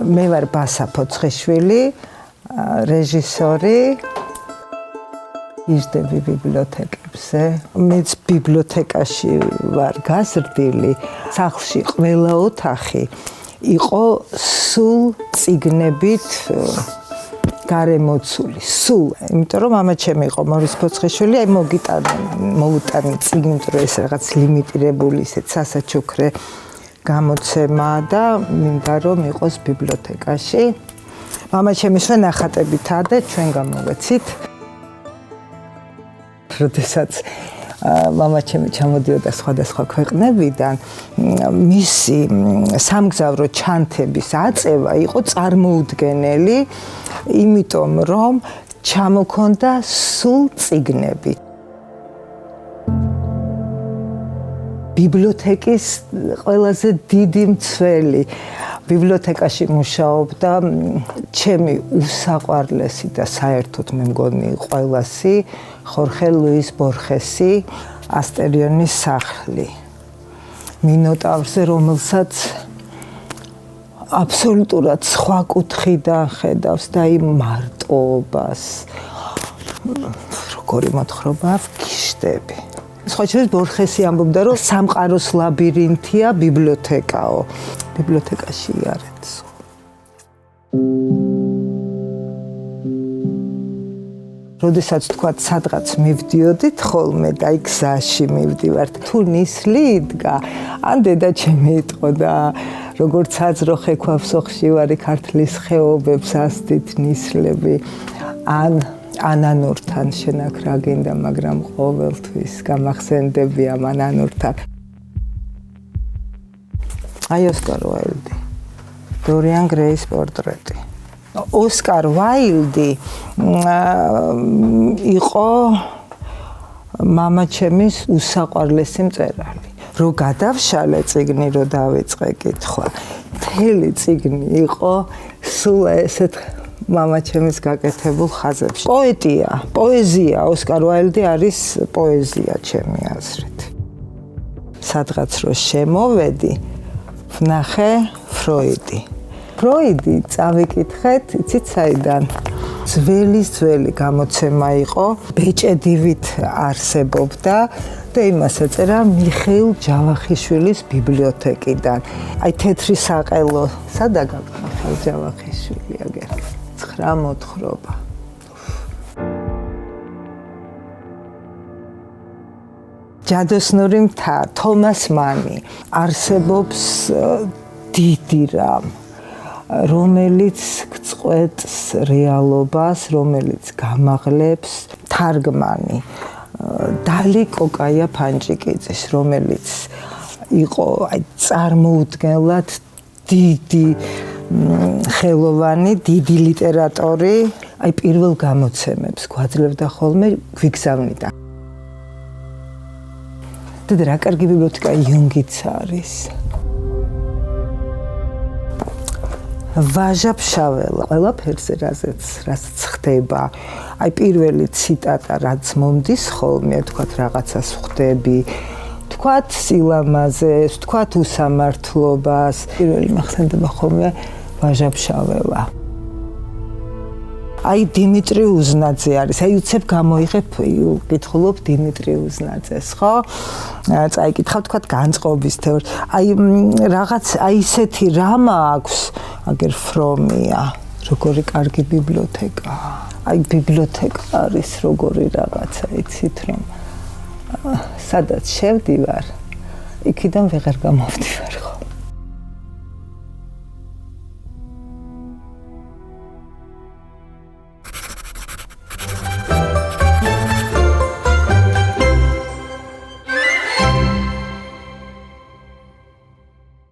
მე ვარ ბასა ფოცხიშვილი, რეჟისორი. იზრდები ბიბლიოთეკებზე. მეც ბიბლიოთეკაში ვარ გაზრდილი. სახლში ყველა ოთახი იყო სულ წიგნებით გარემოცული. სულ. იმიტომ რომ მამა ჩემი იყო მორის ფოცხიშვილი, აი მოვუტანე წიგნი, იმიტომ რომ ეს რაღაც ლიმიტირებული ისეთ სასაჩუქრე გამოცემა და მინდა რომ იყოს ბიბლიოთეკაში. მამა ჩემი ჩვენ ნახატებითაა და ჩვენ გამოვეცით. როდესაც მამა ჩემი ჩამოდიოდა სხვადასხვა ქვეყნებიდან, მისი სამგზავრო ჩანთების აწევა იყო წარმოუდგენელი, იმიტომ რომ ჩამოქონდა სულ წიგნები. ბიბლიოთეკის ყველაზე დიდი მცველი. ბიბლიოთეკაში მუშაობდა ჩემი უსაყვარლესი და საერთოდ მე მგონი ყველასი ხორხე ლუის ბორხესი ასტერიონის სახლი. მინოტავრზე, რომელსაც აბსოლუტურად სხვა კუთხიდან ხედავს და იმ მარტოობას. როგორი მოთხრობა ვგიშდები. სხვა შორის ბორხესი ამბობდა, რომ სამყაროს ლაბირინთია ბიბლიოთეკაო. ბიბლიოთეკაში იარეთ. როდესაც თქვა სადღაც მივდიოდით ხოლმე და იქ გზაში მივდივართ, თუ ნისლი იდგა, ან დედა ჩემი იტყოდა, როგორც საძრო ხექვავს ოხშივარი ქართლის ხეობებს ასდით ნისლები, ან ანანურთან შენ აქ რა გინდა, მაგრამ ყოველთვის გამახსენდები ამ ანანურთან. აი ოსკარ ვაილდი, დორიან გრეის პორტრეტი. ოსკარ ვაილდი იყო მამა ჩემის უსაყვარლესი მწერალი. რო გადავშალე წიგნი, რო დავიწყე კითხვა, მთელი წიგნი იყო სულ ესეთ მამა ჩემის გაკეთებულ ხაზებში. პოეზია, ოსკარ ვაილდი არის პოეზია ჩემი აზრით. სადღაც რო შემოვედი, ვნახე ფროიდი. ფროიდი წავიკითხეთ, იცით საიდან? ძველი გამოცემა იყო, ბეჭედივით არსებობდა და იმას ეწერა მიხეილ ჯავახიშვილის ბიბლიოთეკიდან. აი თეთრი საყელო, სადა გაქვს მიხეილ ჯავახიშვილი აგერ? 9 მოთხრობა. ჯადოსნური მთა, თომას მანი, არსებობს დიდი რამ, რომელიც გწყვეტს რეალობას, რომელიც გამაღლებს, თარგმანი დალი კოკაია ფანჯიკიძის, რომელიც იყო აი წარმოუდგენლად დიდი ხელოვანი, დიდი ლიტერატორი, აი პირველ გამოცემებს გვაძლევდა ხოლმე გვიგზავნიდა. და რა კარგი ბიბლიოთეკა იუნგიც არის. ვაჟა-ფშაველა, ყველაფერზე რაც ხდება. აი პირველი ციტატა, რაც მომდის ხოლმე, თქვათ რაღაცას ხვდები, თქვათ სილამაზეს, თქვათ უსამართლობას. პირველი მახსენდება ხოლმე ვაჟა-ფშაველა. აი დიმიტრი უზნაძე არის. აი უცებ გამოიღებ, ვკითხულობ დიმიტრი უზნაძეს, ხო? წაიკითხავ თქვათ განწყობის თეორია. აი რაღაც აი ისეთი რამ აქვს, აგერ ფრომია, როგორი კარგი ბიბლიოთეკა. აი ბიბლიოთეკა არის როგორი რაღაცა, იცით რომ სადაც შევდივარ, იქიდან ვეღარ გამოვდივარ, ხო?